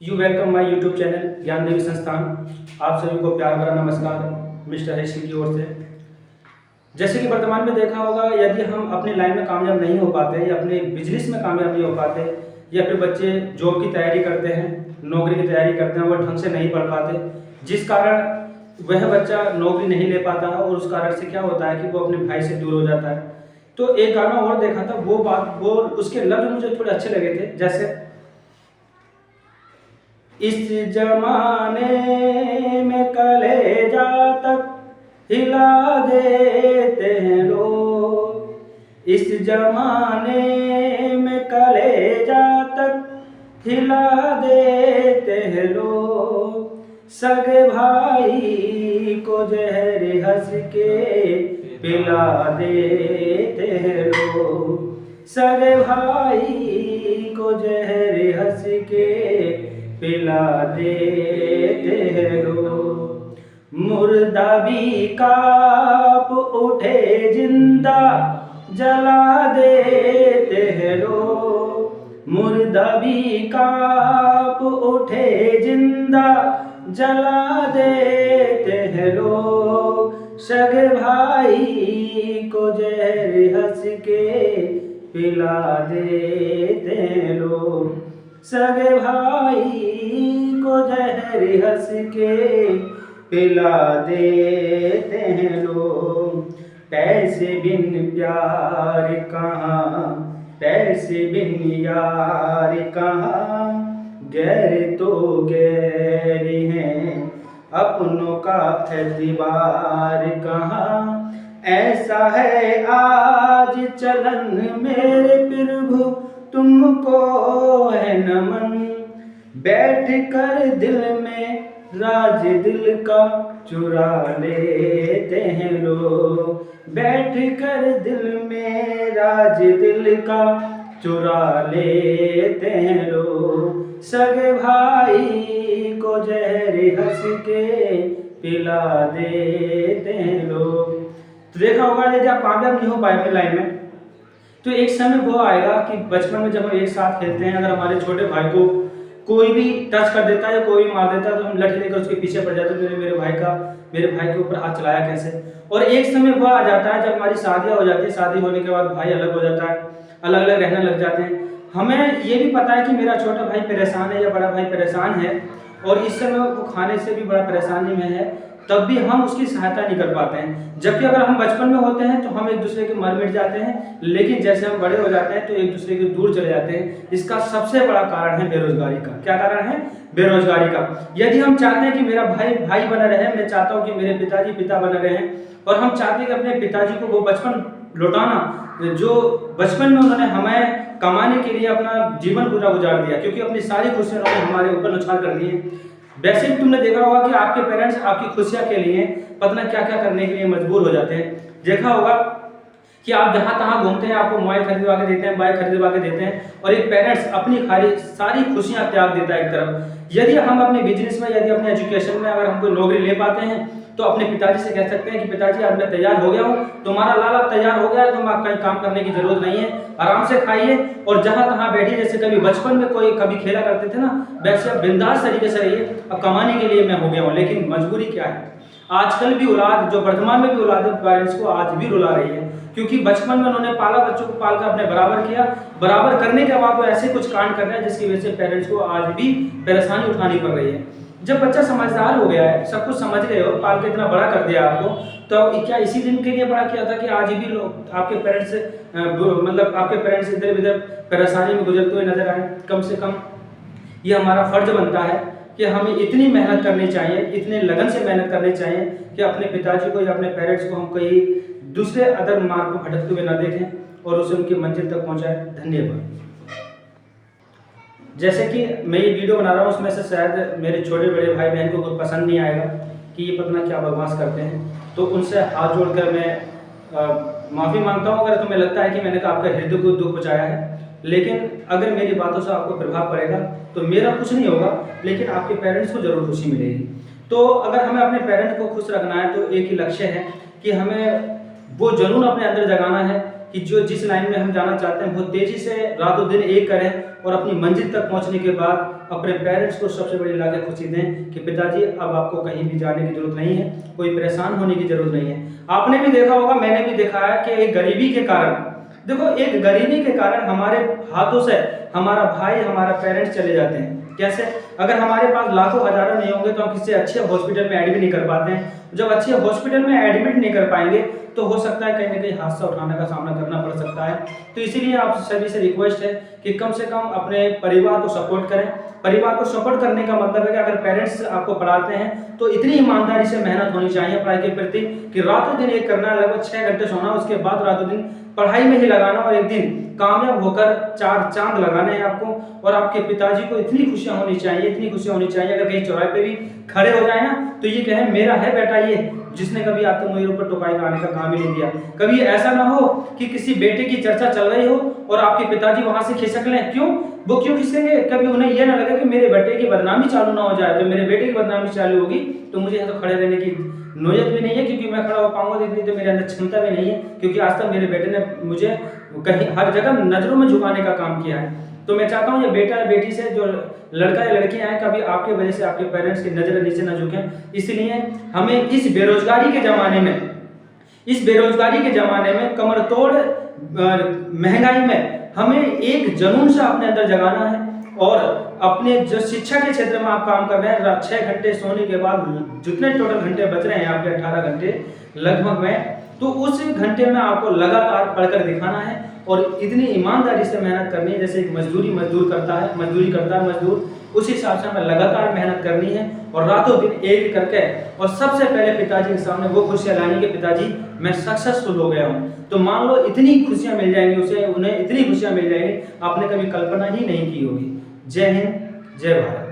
You welcome my YouTube channel ज्ञान देवी संस्थान। आप सभी को प्यार भरा नमस्कार मिस्टर हरीश सिंह की ओर से। जैसे कि वर्तमान में देखा होगा, यदि हम अपनी लाइन में कामयाब नहीं हो पाते या अपने बिजनेस में कामयाब नहीं हो पाते या फिर बच्चे जॉब की तैयारी करते हैं, नौकरी की तैयारी करते हैं, वो ढंग से नहीं पढ़ पाते, जिस कारण वह बच्चा नौकरी नहीं ले पाता और उस कारण से क्या होता है कि वो अपने भाई से दूर हो जाता है। तो एक गाना और देखा था, वो उसके लफ्ज मुझे थोड़े अच्छे लगे थे। जैसे इस जमाने में कलेजा तक हिला देते हैं लोग, इस जमाने में कलेजा तक हिला देते हैं लोग, सगे भाई को जहर हंस के पिला देते हैं लोग, सगे भाई को जहर हंस के पिला देते हैं लोग। मुर्दा भी कांप उठे जिंदा जला देते हैं लोग, मुर्दा भी कांप उठे जिंदा जला देते हैं लोग, सगे भाई को जहर हंस के पिला देते हैं लोग, सगे भाई को जहर हंस के पिला देते हैं लोग। पैसे बिन प्यार कहाँ, पैसे बिन यार कहाँ, गैर तो गैर हैं, अपनों का एतबार कहाँ, ऐसा है आज चलन मेरे प्रभु तुमको है नमन, बैठ कर दिल में राज दिल का चुरा लेते हैं लोग, बैठ कर दिल में राज दिल का चुरा लेते हैं लोग, सगे भाई को जहर हंस के पिला देते हैं लोग। तो देखा होगा, यदि आप कामयाब नहीं हो पाए अपनी लाइन में तो एक समय वो आएगा कि बचपन में जब हम एक साथ खेलते हैं, अगर हमारे छोटे भाई को कोई भी टच कर देता है या कोई भी मार देता है तो हम लठ लेकर उसके पीछे पड़ जाते हैं, मेरे भाई के ऊपर हाथ चलाया कैसे। और एक समय वो आ जाता है जब हमारी शादियाँ हो जाती है, शादी होने के बाद भाई अलग हो जाता है, अलग अलग रहने लग जाते हैं। हमें ये भी पता है कि मेरा छोटा भाई परेशान है या बड़ा भाई परेशान है और इस समय वो खाने से भी बड़ा परेशानी में है, तब भी हम उसकी सहायता नहीं कर पाते हैं। जबकि अगर हम बचपन में होते हैं तो हम एक दूसरे के मर मिट जाते हैं, लेकिन जैसे हम बड़े हो जाते हैं तो एक दूसरे के दूर चले जाते हैं। इसका सबसे बड़ा कारण है बेरोजगारी का। क्या कारण है? बेरोजगारी का। यदि हम चाहते हैं कि मेरा भाई भाई बना रहे, मैं चाहता हूँ कि मेरे पिताजी पिता बना रहे हैं, और हम चाहते हैं कि अपने पिताजी को वो बचपन लौटाना जो बचपन में उन्होंने हमें कमाने के लिए अपना जीवन पूरा गुजार दिया, क्योंकि अपनी सारी खुशियाँ उन्होंने हमारे ऊपर नुछावर कर दी है। वैसे भी तुमने देखा होगा कि आपके पेरेंट्स आपकी खुशियां के लिए पता क्या क्या करने के लिए मजबूर हो जाते हैं। देखा होगा कि आप जहां तहां घूमते हैं, आपको मोबाइल खरीदवा के देते हैं, बाइक खरीदवा के देते हैं, और एक पेरेंट्स अपनी सारी खुशियां त्याग देता है एक तरफ। यदि हम अपने बिजनेस में, यदि अपने एजुकेशन में अगर हम कोई नौकरी ले पाते हैं तो अपने पिताजी से कह सकते हैं कि पिताजी आज मैं तैयार हो गया हूँ, तुम्हारा लाल अब तैयार हो गया है, तुम कहीं काम करने की जरूरत नहीं है, आराम से खाइए और जहां तहां बैठिए। जैसे कभी बचपन में कोई कभी खेला करते थे ना, वैसे अब बिंदास तरीके से रहिए, अब कमाने के लिए मैं हो गया हूँ। लेकिन मजबूरी क्या है, आजकल भी औलाद, जो वर्तमान में भी औलाद पेरेंट्स को आज भी रुला रही है, क्योंकि बचपन में उन्होंने पाला, बच्चों को पालकर अपने बराबर किया, बराबर करने के बाद वो ऐसे कुछ कांड कर रहे हैं जिसकी वजह से पेरेंट्स को आज भी परेशानी उठानी पड़ रही है। जब बच्चा समझदार हो गया है, सब कुछ समझ गए हो, पाल के इतना बड़ा कर दिया आपको, तो क्या इसी दिन के लिए बड़ा किया था कि आज भी लोग आपके पेरेंट्स मतलब आपके पेरेंट्स इधर उधर परेशानी में गुजरते हुए नजर आए? कम से कम ये हमारा फर्ज बनता है कि हमें इतनी मेहनत करनी चाहिए, इतने लगन से मेहनत करनी चाहिए कि अपने पिताजी को या अपने पेरेंट्स को हम कहीं दूसरे अदर मार्ग को भटकते हुए न देखें और उसे उनकी मंजिल तक पहुंचाएं। धन्यवाद। जैसे कि मैं ये वीडियो बना रहा हूँ, उसमें से शायद मेरे छोटे बड़े भाई बहन को कुछ पसंद नहीं आएगा कि ये पता क्या बकवास करते हैं, तो उनसे हाथ जोड़कर मैं माफ़ी मांगता हूँ अगर तुम्हें लगता है कि मैंने आपका हृदय को दुख पहुँचाया है। लेकिन अगर मेरी बातों से आपको प्रभाव पड़ेगा तो मेरा कुछ नहीं होगा, लेकिन आपके पेरेंट्स को ज़रूर खुशी मिलेगी। तो अगर हमें अपने पेरेंट्स को खुश रखना है तो एक ही लक्ष्य है कि हमें वो जुनून अपने अंदर जगाना है कि जो जिस लाइन में हम जाना चाहते हैं वो तेज़ी से रातों दिन एक करें और अपनी मंजिल तक पहुंचने के बाद अपने पेरेंट्स को सबसे बड़ी लाके खुशी दें कि पिताजी अब आपको कहीं भी जाने की जरूरत नहीं है, कोई परेशान होने की जरूरत नहीं है। आपने भी देखा होगा, मैंने भी देखा है कि एक गरीबी के कारण, देखो एक गरीबी के कारण हमारे हाथों से हमारा भाई, हमारा पेरेंट्स चले जाते हैं। कैसे? अगर हमारे पास लाखों हजारों नहीं होंगे तो हम किसी अच्छे हॉस्पिटल में एडमिट नहीं कर पाते हैं। जब अच्छे हॉस्पिटल में एडमिट नहीं कर पाएंगे तो हो सकता है कहीं ना कहीं हादसा उठाने का सामना करना पड़ सकता है। तो इसीलिए आप सभी से रिक्वेस्ट है कि कम से कम अपने परिवार को सपोर्ट करें। परिवार को सपोर्ट करने का मतलब है कि अगर पेरेंट्स आपको पढ़ाते हैं तो इतनी ईमानदारी से मेहनत होनी चाहिए पढ़ाई के प्रति कि रातों दिन एक करना, लगभग 6 घंटे सोना, उसके बाद रातों दिन पढ़ाई में ही लगाना और एक दिन कामयाब होकर 4 चांद लगाने हैं आपको। और आपके पिताजी को इतनी खुशियां होनी चाहिए, इतनी खुशियां होनी चाहिए, अगर कहीं चौराहे पे भी खड़े हो जाए ना तो ये कहें मेरा है बेटा ये, जिसने कभी आपके मुंह ऊपर टोकाई लगाने का काम ही नहीं दिया। कभी ऐसा ना हो कि किसी बेटे की चर्चा चल रही हो और आपके पिताजी वहां से खिसक लें। क्यों? वो क्यों खिसकेंगे? कभी उन्हें यह ना लगे कि मेरे बेटे की बदनामी चालू ना हो जाए। तो मेरे बेटे की बदनामी चालू होगी तो मुझे तो खड़े रहने की नौयत भी नहीं है, क्योंकि मैं खड़ा हो पाऊंगा इतनी तो मेरे अंदर क्षमता भी नहीं है, क्योंकि आज तक मेरे बेटे ने मुझे कहीं हर जगह नजरों में झुकाने का काम किया है। तो मैं चाहता हूँ ये बेटा या बेटी से जो लड़का या लड़कियां हैं, कभी आपके वजह से आपके पेरेंट्स की नजर नीचे ना झुकें। इसलिए हमें इस बेरोजगारी के जमाने में कमर तोड़ महंगाई में हमें एक जुनून से अपने अंदर जगाना है। और अपने जो शिक्षा के क्षेत्र में आप काम कर रहे हैं, 6 घंटे सोने के बाद जितने टोटल घंटे बच रहे हैं आपके 18 घंटे लगभग में, तो उस घंटे में आपको लगातार पढ़कर दिखाना है और इतनी ईमानदारी से मेहनत करनी है जैसे एक मजदूरी करता है मजदूर, उस हिसाब से हमें लगातार मेहनत करनी है और रातों दिन एक करके। और सबसे पहले पिताजी के सामने वो खुशियां लानी कि पिताजी मैं सक्सेसफुल हो गया हूँ। तो मान लो इतनी खुशियां मिल जाएंगी उन्हें इतनी खुशियां मिल जाएंगी आपने कभी कल्पना ही नहीं की होगी। जय हिंद, जय भारत।